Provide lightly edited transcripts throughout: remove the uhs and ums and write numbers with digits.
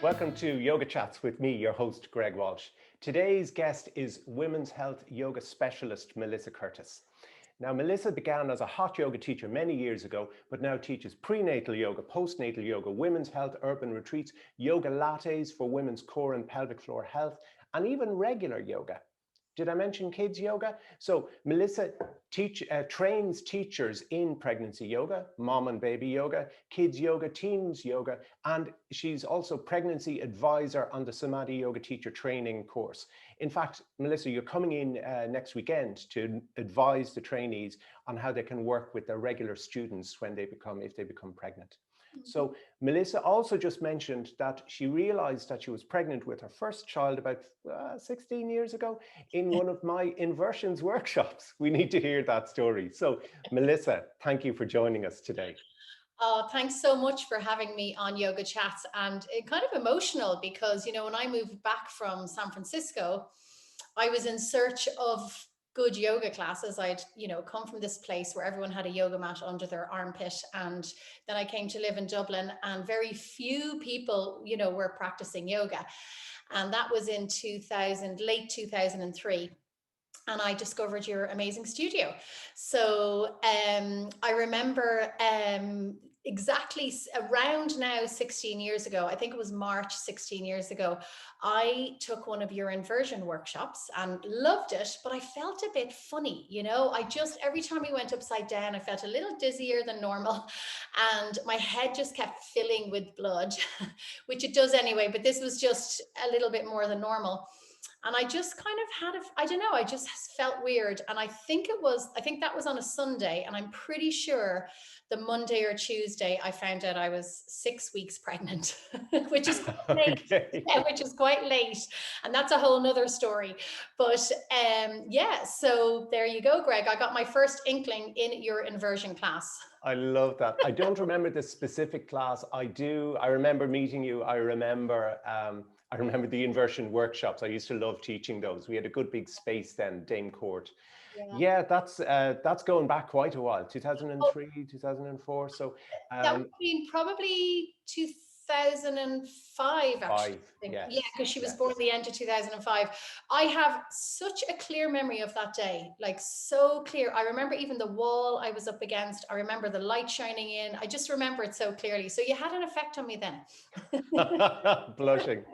Welcome to Yoga Chats with me, your host, Greg Walsh. Today's guest is women's health yoga specialist, Melissa Curtis. Now, Melissa began as a hot yoga teacher many years ago, but now teaches prenatal yoga, postnatal yoga, women's health urban retreats, yoga lattes for women's core and pelvic floor health, and even regular yoga. Did I mention kids yoga? So Melissa trains teachers in pregnancy yoga, mom and baby yoga, kids yoga, teens yoga, and she's also pregnancy advisor on the Samadhi yoga teacher training course. In fact, Melissa, you're coming in next weekend to advise the trainees on how they can work with their regular students when they if they become pregnant. So Melissa also just mentioned that she realized that she was pregnant with her first child about 16 years ago in one of my inversions workshops. We need to hear that story. So Melissa, thank you for joining us today. Oh, thanks so much for having me on Yoga Chats. And it kind of emotional because, you know, when I moved back from San Francisco, I was in search of good yoga classes. I'd, come from this place where everyone had a yoga mat under their armpit. And then I came to live in Dublin and very few people, were practicing yoga. And that was in late 2003. And I discovered your amazing studio. So I remember exactly around now 16 years ago, I think it was March 16 years ago, I took one of your inversion workshops and loved it, but I felt a bit funny, every time we went upside down, I felt a little dizzier than normal and my head just kept filling with blood, which it does anyway, but this was just a little bit more than normal. And I just kind of I just felt weird. And I think that was on a Sunday. And I'm pretty sure the Monday or Tuesday, I found out I was 6 weeks pregnant, which is quite late. Okay. Yeah, which is quite late. And that's a whole nother story. But so there you go, Greg. I got my first inkling in your inversion class. I love that. I don't remember the specific class. I remember meeting you. I remember the inversion workshops. I used to love teaching those. We had a good big space then, Dame Court. Yeah, that's going back quite a while, 2003, 2004. So that would have been probably 2005, actually. yes, Yeah, because she was born at the end of 2005. I have such a clear memory of that day, like so clear. I remember even the wall I was up against. I remember the light shining in. I just remember it so clearly. So you had an effect on me then. Blushing.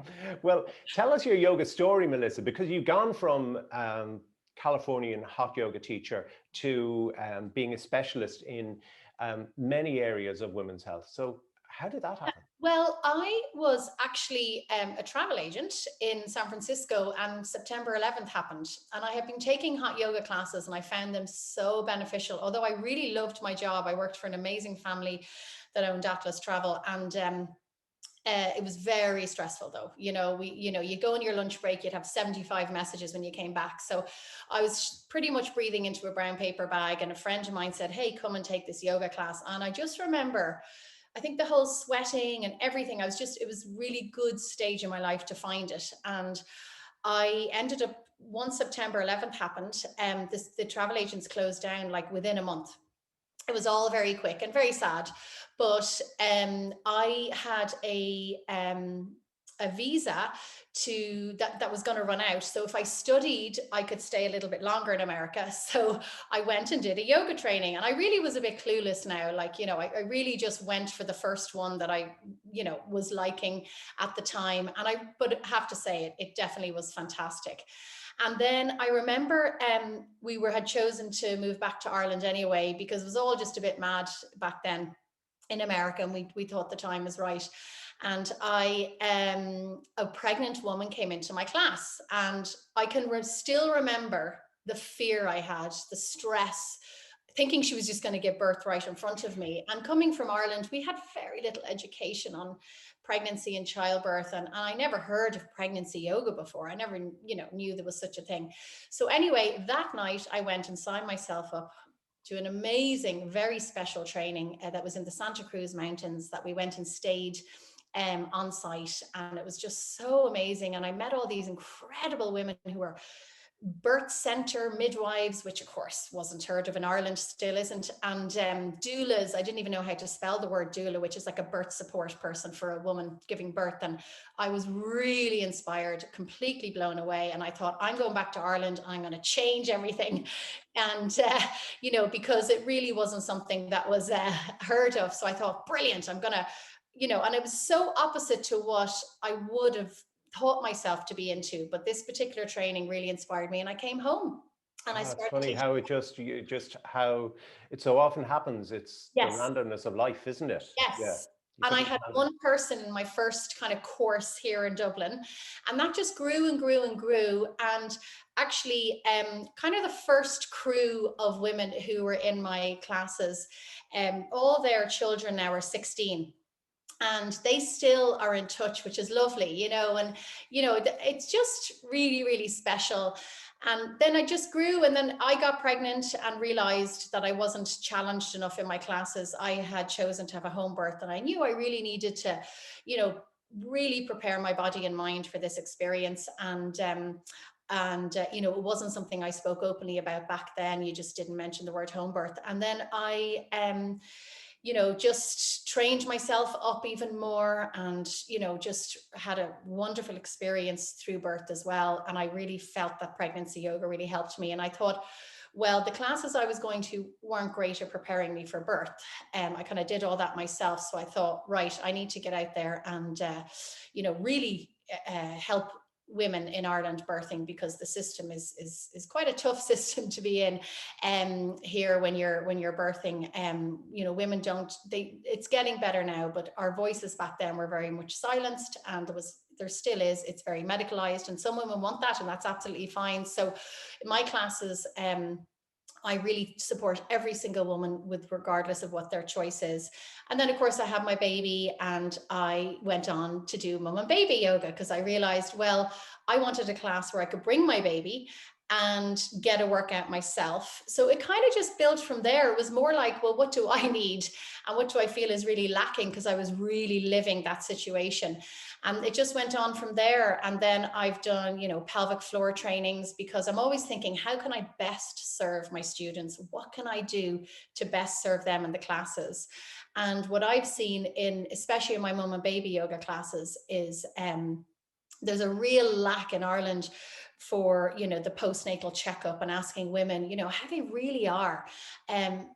Well, tell us your yoga story, Melissa, because you've gone from Californian hot yoga teacher to being a specialist in many areas of women's health. So how did that happen? Well, I was actually a travel agent in San Francisco and September 11th happened. And I had been taking hot yoga classes and I found them so beneficial. Although I really loved my job, I worked for an amazing family that owned Atlas Travel. And it was very stressful though. You go on your lunch break, you'd have 75 messages when you came back. So I was pretty much breathing into a brown paper bag and a friend of mine said, hey, come and take this yoga class. And I just remember, I think the whole sweating and everything, it was really good stage in my life to find it. And I ended up, once September 11th happened, the travel agents closed down like within a month. It was all very quick and very sad, but I had a visa that was going to run out. So if I studied, I could stay a little bit longer in America. So I went and did a yoga training and I really was a bit clueless now. I really just went for the first one that I, was liking at the time. But I have to say it definitely was fantastic. And then I remember we had chosen to move back to Ireland anyway, because it was all just a bit mad back then in America. And we thought the time was right. And a pregnant woman came into my class and I can still remember the fear I had, the stress, thinking she was just going to give birth right in front of me. And coming from Ireland, we had very little education on pregnancy and childbirth. And I never heard of pregnancy yoga before. I never, knew there was such a thing. So anyway, that night I went and signed myself up to an amazing, very special training that was in the Santa Cruz Mountains that we went and stayed on site. And it was just so amazing. And I met all these incredible women who were birth center midwives, which of course wasn't heard of in Ireland, still isn't, and doulas. I didn't even know how to spell the word doula, which is like a birth support person for a woman giving birth. And I was really inspired, completely blown away. And I thought, I'm going back to Ireland, I'm going to change everything. And, you know, because it really wasn't something that was heard of. So I thought, brilliant, I'm going to, you know, and it was so opposite to what I would have taught myself to be into, but this particular training really inspired me, and I came home and I It's started funny teaching. how just how it so often happens. It's the Yes, randomness of life, isn't it? Yeah, yes. you And I couldn't had plan it. one person in my first kind of course here in Dublin, and that just grew and grew and grew. And actually, kind of the first crew of women who were in my classes, all their children now are 16, and they still are in touch, which is lovely, you know. And you know, it's just really, really special. And then I just grew, and then I got pregnant and realized that I wasn't challenged enough in my classes. I had chosen to have a home birth, and I knew I really needed to, you know, really prepare my body and mind for this experience. And you know, it wasn't something I spoke openly about back then. You just didn't mention the word home birth. And then I you know, just trained myself up even more, and, you know, just had a wonderful experience through birth as well. And I really felt that pregnancy yoga really helped me. And I thought, well, the classes I was going to weren't great at preparing me for birth. I kind of did all that myself. So I thought, right, I need to get out there and, you know, really help women in Ireland birthing, because the system is quite a tough system to be in here when you're birthing. You know, women don't, it's getting better now, but our voices back then were very much silenced, and there still is, it's very medicalized, and some women want that, and that's absolutely fine. So in my classes, I really support every single woman, with regardless of what their choice is. And then of course I had my baby, and I went on to do mum and baby yoga, because I realized, well, I wanted a class where I could bring my baby and get a workout myself. So it kind of just built from there. It was more like, well, what do I need and what do I feel is really lacking, because I was really living that situation. And it just went on from there. And then I've done, you know, pelvic floor trainings, because I'm always thinking, how can I best serve my students? What can I do to best serve them in the classes? And what I've seen in, especially in my mum and baby yoga classes, is there's a real lack in Ireland for, you know, the postnatal checkup, and asking women, you know, how they really are,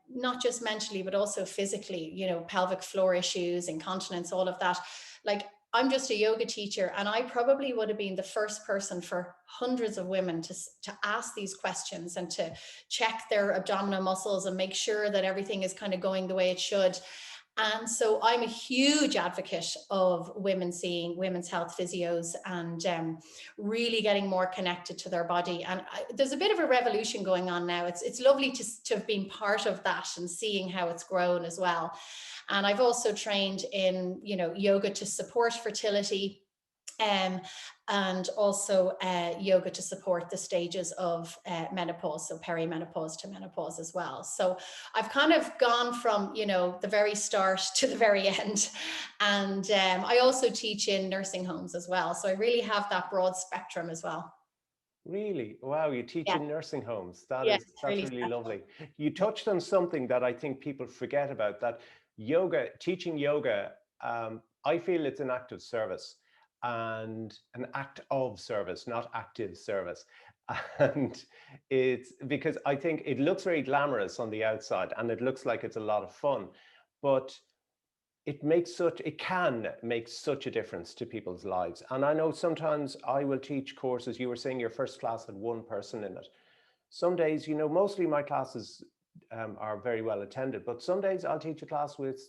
not just mentally, but also physically, you know, pelvic floor issues, incontinence, all of that. Like, I'm just a yoga teacher, and I probably would have been the first person for hundreds of women to ask these questions, and to check their abdominal muscles and make sure that everything is kind of going the way it should. And so I'm a huge advocate of women seeing women's health physios, and really getting more connected to their body. And there's a bit of a revolution going on now. It's lovely to have been part of that, and seeing how it's grown as well. And I've also trained in, you know, yoga to support fertility, um, and also yoga to support the stages of menopause, so perimenopause to menopause as well. So I've kind of gone from, you know, the very start to the very end. And I also teach in nursing homes as well. So I really have that broad spectrum as well. Really? Wow, you teach Yeah, in nursing homes. yeah, it's That's really really special. lovely. You touched on something that I think people forget about, that yoga, teaching yoga, I feel it's an act of service, and an act of service, not active service. And it's because I think it looks very glamorous on the outside, and it looks like it's a lot of fun, but it can make such a difference to people's lives. And I know sometimes I will teach courses. You were saying your first class had one person in it. Some days, you know, mostly my classes are very well attended, but some days I'll teach a class with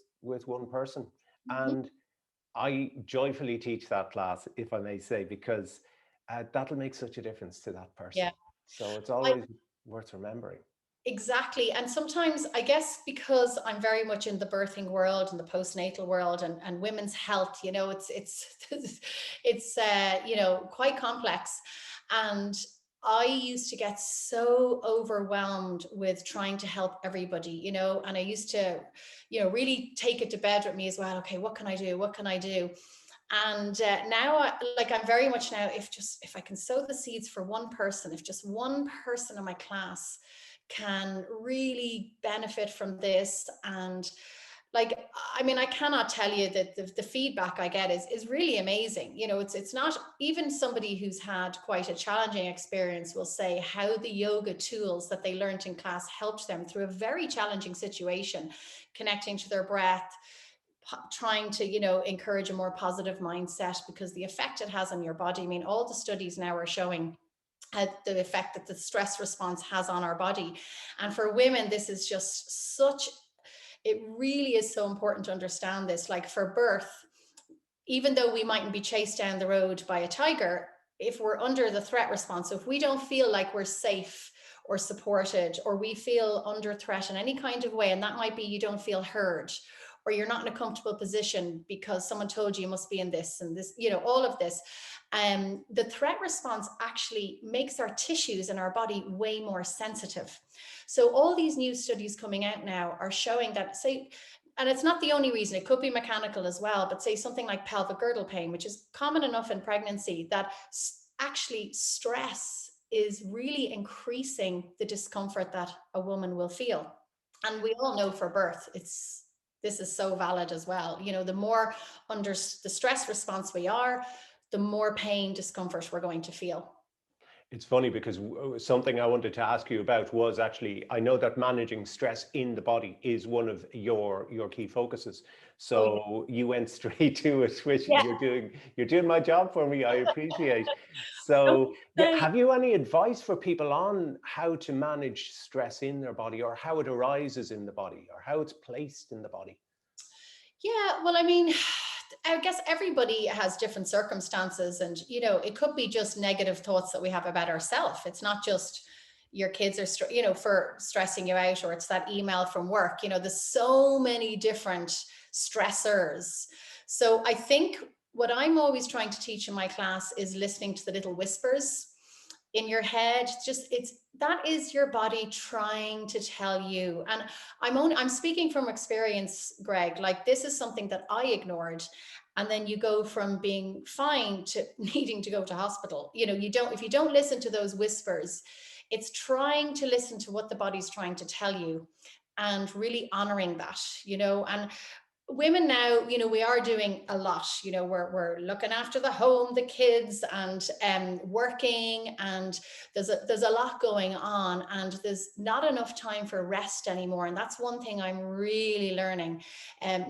one person, Mhm. and I joyfully teach that class, if I may say, because that'll make such a difference to that person. Yeah. So it's I, always worth remembering. Exactly. And sometimes, I guess, because I'm very much in the birthing world and the postnatal world, and women's health, you know, it's you know, quite complex. And I used to get so overwhelmed with trying to help everybody, you know, and I used to, you know, really take it to bed with me as well. Okay, what can I do? What can I do? And now, like, I'm very much now, if I can sow the seeds for one person, if just one person in my class can really benefit from this, and like, I mean, I cannot tell you that the feedback I get is really amazing. You know, it's not even somebody who's had quite a challenging experience will say how the yoga tools that they learned in class helped them through a very challenging situation, connecting to their breath, trying to, you know, encourage a more positive mindset, because the effect it has on your body. I mean, all the studies now are showing the effect that the stress response has on our body. And for women, this is just such, it really is so important to understand this. Like for birth, even though we mightn't be chased down the road by a tiger, if we're under the threat response, so if we don't feel like we're safe or supported, or we feel under threat in any kind of way, and that might be you don't feel heard, or you're not in a comfortable position because someone told you must be in this and this, you know, all of this. The threat response actually makes our tissues in our body way more sensitive. So all these new studies coming out now are showing that, say, and it's not the only reason, it could be mechanical as well, but say something like pelvic girdle pain, which is common enough in pregnancy, that actually stress is really increasing the discomfort that a woman will feel. And we all know for birth, this is so valid as well. You know, the more under the stress response we are, the more pain, discomfort we're going to feel. It's funny because something I wanted to ask you about was actually, I know that managing stress in the body is one of your key focuses. So you went straight to it, which Yeah. you're doing my job for me. I appreciate. So have you any advice for people on how to manage stress in their body, or how it arises in the body, or how it's placed in the body? Yeah, well, I mean, I guess everybody has different circumstances, and you know, it could be just negative thoughts that we have about ourselves. It's not just your kids are, you know, for stressing you out, or it's that email from work. You know, there's so many different stressors. So I think what I'm always trying to teach in my class is listening to the little whispers in your head. It's that is your body trying to tell you. And I'm speaking from experience, Greg. Like, this is something that I ignored, and then you go from being fine to needing to go to hospital. You know, if you don't listen to those whispers, it's trying to listen to what the body's trying to tell you, and really honoring that, you know. And women now, you know, we are doing a lot. You know, we're looking after the home, the kids, and working, and there's a lot going on, and there's not enough time for rest anymore. And that's one thing I'm really learning,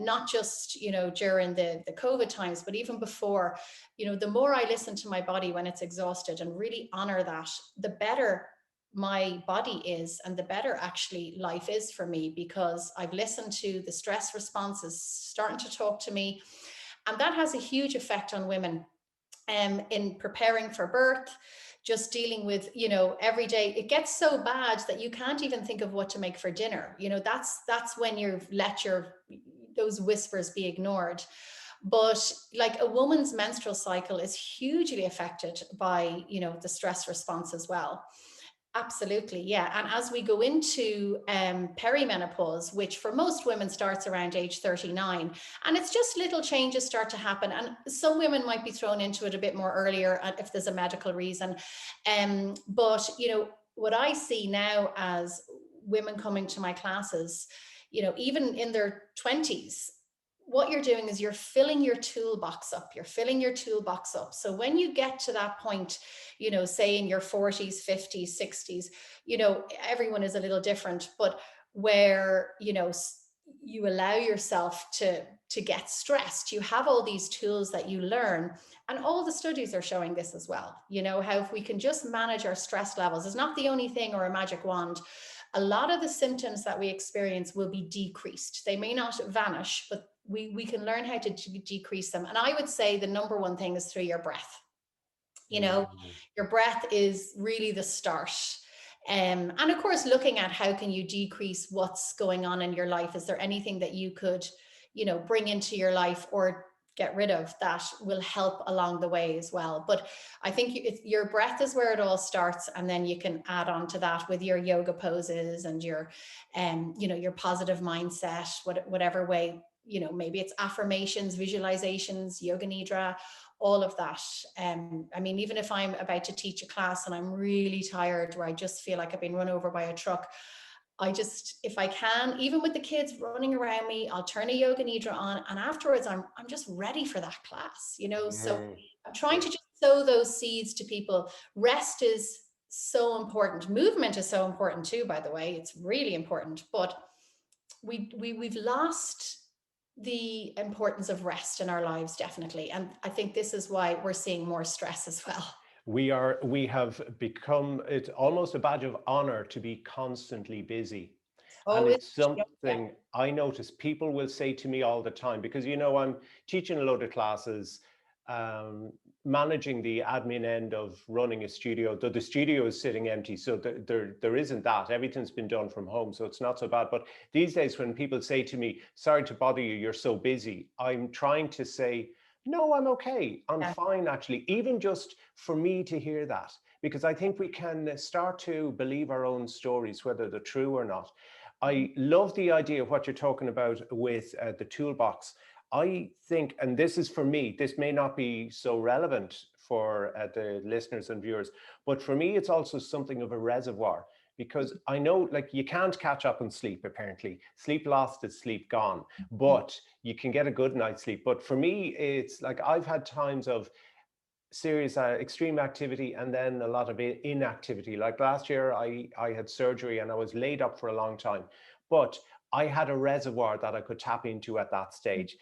not just, you know, during the COVID times, but even before. You know, the more I listen to my body when it's exhausted and really honor that, the better my body is, and the better actually life is for me, because I've listened to the stress responses starting to talk to me. And that has a huge effect on women in preparing for birth, just dealing with, you know, every day. It gets so bad that you can't even think of what to make for dinner. You know, that's when you've let those whispers be ignored. But like, a woman's menstrual cycle is hugely affected by, you know, the stress response as well. Absolutely, yeah. And as we go into perimenopause, which for most women starts around age 39, and it's just little changes start to happen. And some women might be thrown into it a bit more earlier if there's a medical reason. But, you know, what I see now as women coming to my classes, you know, even in their 20s, what you're doing is you're filling your toolbox up. You're filling your toolbox up. So when you get to that point, you know, say in your 40s, 50s, 60s, you know, everyone is a little different, but where, you know, you allow yourself to get stressed, you have all these tools that you learn. And all the studies are showing this as well. You know, how if we can just manage our stress levels, it's not the only thing or a magic wand. A lot of the symptoms that we experience will be decreased. They may not vanish, but we can learn how to decrease them. And I would say the number one thing is through your breath. You know, your breath is really the start. And of course, looking at how can you decrease what's going on in your life. Is there anything that you could, you know, bring into your life or get rid of that will help along the way as well. But I think your breath is where it all starts, and then you can add on to that with your yoga poses and your, you know, your positive mindset, whatever way you know, maybe it's affirmations, visualizations, yoga nidra, all of that. I mean, even if I'm about to teach a class and I'm really tired, where I just feel like I've been run over by a truck, I just, if I can, even with the kids running around me, I'll turn a yoga nidra on, and afterwards I'm just ready for that class, you know. So I'm trying to just sow those seeds to people. Rest is so important. Movement is so important too, by the way. It's really important, but we've lost the importance of rest in our lives, definitely. And I think this is why we're seeing more stress as well. We have become, it's almost a badge of honor to be constantly busy. And Oh, it's yeah. something I notice people will say to me all the time, because, you know, I'm teaching a load of classes, managing the admin end of running a studio, though the studio is sitting empty. So there isn't that. Everything's been done from home. So it's not so bad. But these days, when people say to me, sorry to bother you, you're so busy, I'm trying to say, no, I'm okay. I'm fine, actually, even just for me to hear that, because I think we can start to believe our own stories, whether they're true or not. I love the idea of what you're talking about with the toolbox. I think, and this is for me, this may not be so relevant for the listeners and viewers, but for me, it's also something of a reservoir, because I know, like, you can't catch up on sleep, apparently. Sleep lost is sleep gone, but you can get a good night's sleep. But for me, it's like I've had times of serious extreme activity and then a lot of inactivity. Like last year, I had surgery and I was laid up for a long time, but I had a reservoir that I could tap into at that stage,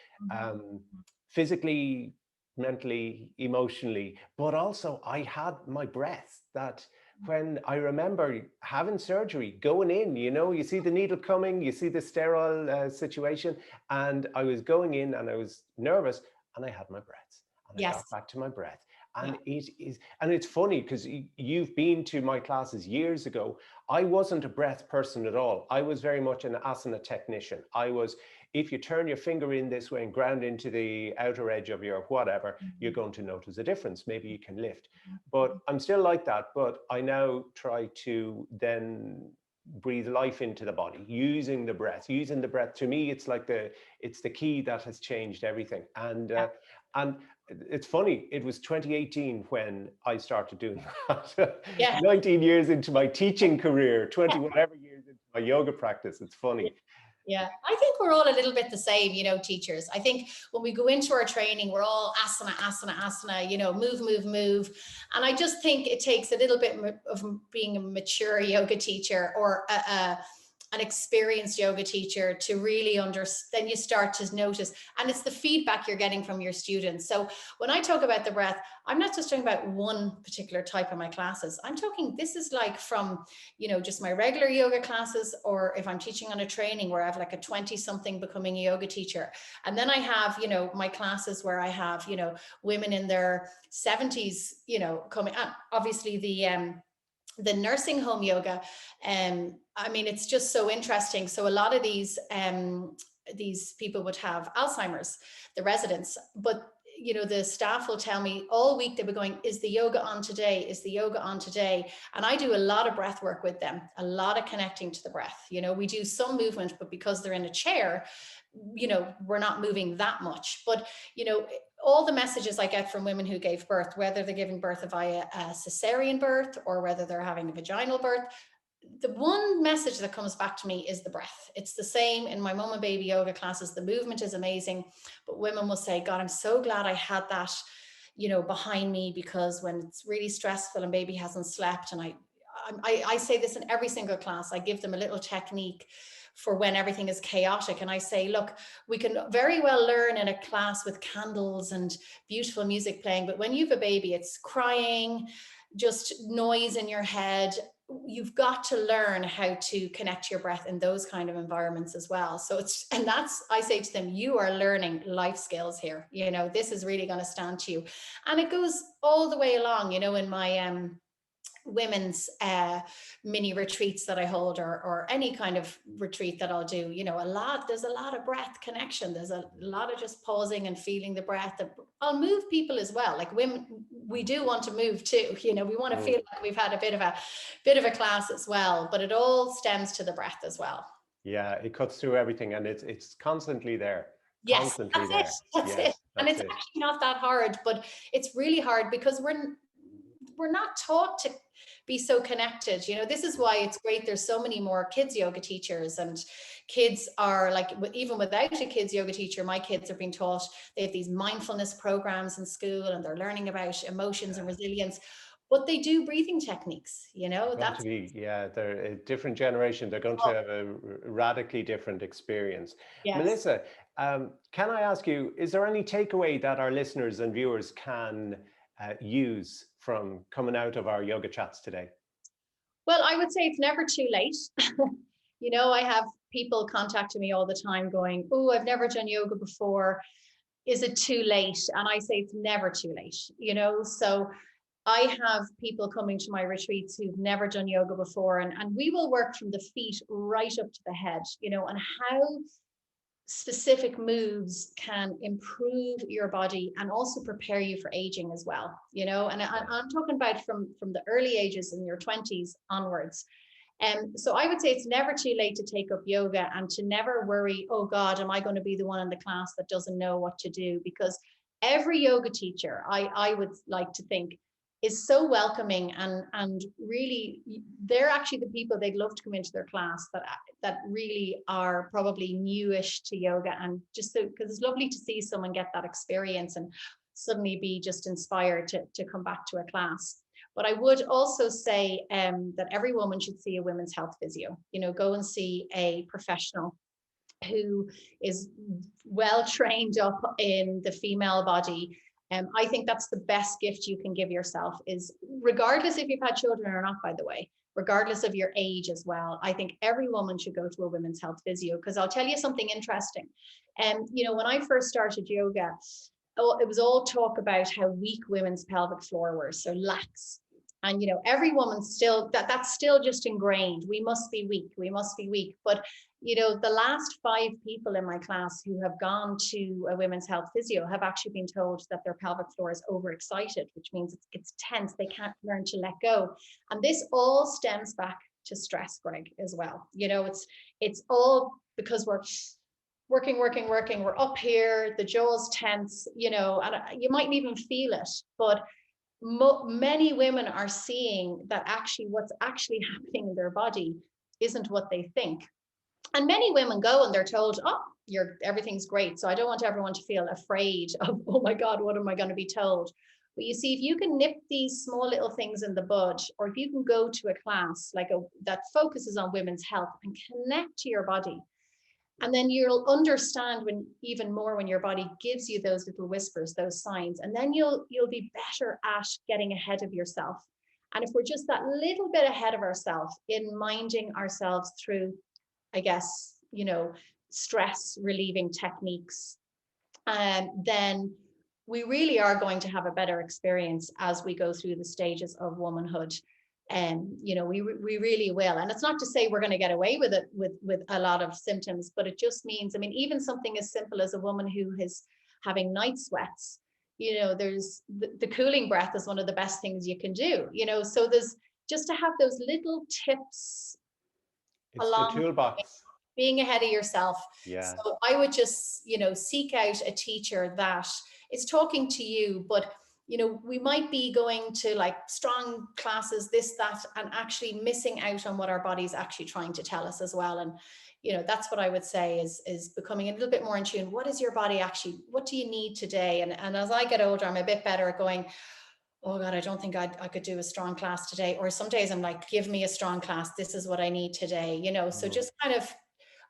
physically, mentally, emotionally, but also I had my breath. That when I remember having surgery, going in, you know, you see the needle coming, you see the sterile situation, and I was going in and I was nervous and I had my breath and I got back to my breath. And it is, and it's funny because you've been to my classes years ago. I wasn't a breath person at all. I was very much an asana technician. I was, if you turn your finger in this way and ground into the outer edge of your whatever, you're going to notice a difference. Maybe you can lift. But I'm still like that. But I now try to then breathe life into the body, using the breath. Using the breath, to me, it's like it's the key that has changed everything. And it's funny, it was 2018 when I started doing that. 19 years into my teaching career, 20 whatever years into my yoga practice. It's funny. Yeah, I think we're all a little bit the same, you know, teachers. I think when we go into our training, we're all asana, asana, asana, you know, move, move, move. And I just think it takes a little bit of being a mature yoga teacher or an experienced yoga teacher to really understand. Then you start to notice, and it's the feedback you're getting from your students. So when I talk about the breath, I'm not just talking about one particular type of my classes. I'm talking, this is like from, you know, just my regular yoga classes, or if I'm teaching on a training where I have like a 20 something becoming a yoga teacher. And then I have, you know, my classes where I have, you know, women in their 70s, you know, coming, obviously the nursing home yoga. I mean, it's just so interesting. So a lot of these people would have Alzheimer's, the residents, but you know, the staff will tell me all week, they'll be going, is the yoga on today? Is the yoga on today? And I do a lot of breath work with them, a lot of connecting to the breath. You know, we do some movement, but because they're in a chair, you know, we're not moving that much. But, you know, all the messages I get from women who gave birth, whether they're giving birth via a cesarean birth or whether they're having a vaginal birth, the one message that comes back to me is the breath. It's the same in my mom and baby yoga classes. The movement is amazing, but women will say, God, I'm so glad I had that, you know, behind me, because when it's really stressful and baby hasn't slept, and I say this in every single class, I give them a little technique for when everything is chaotic. And I say, look, we can very well learn in a class with candles and beautiful music playing, but when you have a baby, it's crying, just noise in your head. You've got to learn how to connect your breath in those kind of environments as well. So it's, and that's, I say to them, you are learning life skills here. You know, this is really going to stand to you. And it goes all the way along, you know, in my women's mini retreats that I hold, or any kind of retreat that I'll do, you know, there's a lot of breath connection. There's a lot of just pausing and feeling the breath. I'll move people as well. Like women, we do want to move too, you know, we want to feel like we've had a bit of a class as well, but it all stems to the breath as well. Yeah, it cuts through everything, and it's constantly there. Yes, constantly that's it. there. That's it. Yes, And that's it's it. actually not that hard, but it's really hard because we're not taught to be so connected. You know, this is why it's great. There's so many more kids yoga teachers, and kids are like, even without a kids yoga teacher, my kids are being taught. They have these mindfulness programs in school, and they're learning about emotions and resilience. But they do breathing techniques. You know, Going to that's be, yeah, they're a different generation. They're going to have a radically different experience. yes. Melissa, can I ask you, is there any takeaway that our listeners and viewers can use from coming out of our yoga chats today? Well, I would say it's never too late. You know, I have people contacting me all the time going, "Oh, I've never done yoga before. Is it too late?" And I say it's never too late, you know. So I have people coming to my retreats who've never done yoga before, and we will work from the feet right up to the head, you know, and how specific moves can improve your body and also prepare you for aging as well, you know. And I'm talking about from the early ages in your 20s onwards. So I would say it's never too late to take up yoga, and to never worry, oh God, am I going to be the one in the class that doesn't know what to do? Because every yoga teacher, I would like to think, is so welcoming, and really they're actually the people they'd love to come into their class that really are probably newish to yoga, and just so, because it's lovely to see someone get that experience and suddenly be just inspired to come back to a class. But I would also say that every woman should see a women's health physio. You know, go and see a professional who is well trained up in the female body. I think that's the best gift you can give yourself, is regardless if you've had children or not, by the way, regardless of your age as well. I think every woman should go to a women's health physio, because I'll tell you something interesting. You know, when I first started yoga, it was all talk about how weak women's pelvic floor were, so lax. And you know, every woman still, that's still just ingrained. We must be weak. We must be weak. But you know, the last 5 people in my class who have gone to a women's health physio have actually been told that their pelvic floor is overexcited, which means it's tense. They can't learn to let go. And this all stems back to stress, Greg, as well. You know, it's all because we're working. We're up here, the jaw's tense, you know, and you mightn't even feel it. But many women are seeing that actually what's actually happening in their body isn't what they think. And many women go and they're told, oh, everything's great. So I don't want everyone to feel afraid of, oh my God, what am I going to be told? But you see, if you can nip these small little things in the bud, or if you can go to a class that focuses on women's health and connect to your body, and then you'll understand even more when your body gives you those little whispers, those signs, and then you'll be better at getting ahead of yourself. And if we're just that little bit ahead of ourselves in minding ourselves through, I guess, you know, stress relieving techniques, then we really are going to have a better experience as we go through the stages of womanhood. And you know, we really will. And it's not to say we're going to get away with it with a lot of symptoms, but it just means, I mean, even something as simple as a woman who is having night sweats, you know, there's the cooling breath is one of the best things you can do, you know. So there's just to have those little tips It's the along toolbox. being ahead of yourself. Yeah. So I would just, you know, seek out a teacher that is talking to you, but you know, we might be going to like strong classes, this, that, and actually missing out on what our body's actually trying to tell us as well. And you know, that's what I would say is becoming a little bit more in tune. What is your body actually, what do you need today? And as I get older, I'm a bit better at going, oh God, I don't think I could do a strong class today. Or some days I'm like, give me a strong class. This is what I need today. You know, so just kind of,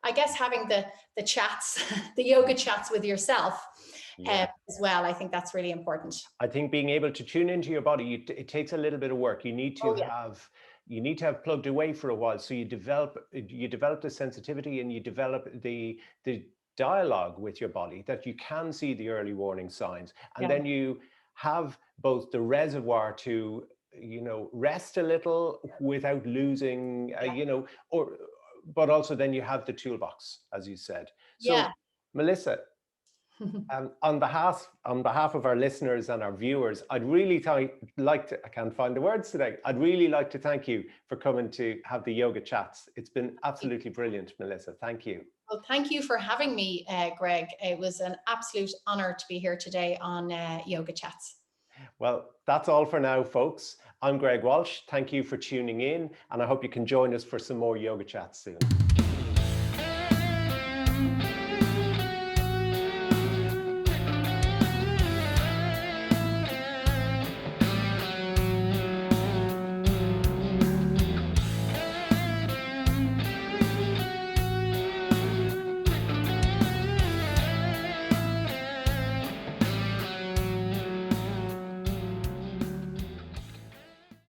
I guess, having the chats, the yoga chats with yourself as well. I think that's really important. I think being able to tune into your body, it takes a little bit of work. You need to have plugged away for a while. So you develop the sensitivity, and you develop the dialogue with your body, that you can see the early warning signs, and then you have both the reservoir to, you know, rest a little without losing, you know, but also then you have the toolbox, as you said. So Melissa, on behalf of our listeners and our viewers, I'd really like to, I can't find the words today. I'd really like to thank you for coming to have the yoga chats. It's been absolutely brilliant, Melissa. Thank you. Well, thank you for having me, Greg. It was an absolute honor to be here today on Yoga Chats. Well, that's all for now, folks. I'm Greg Walsh. Thank you for tuning in, and I hope you can join us for some more yoga chats soon.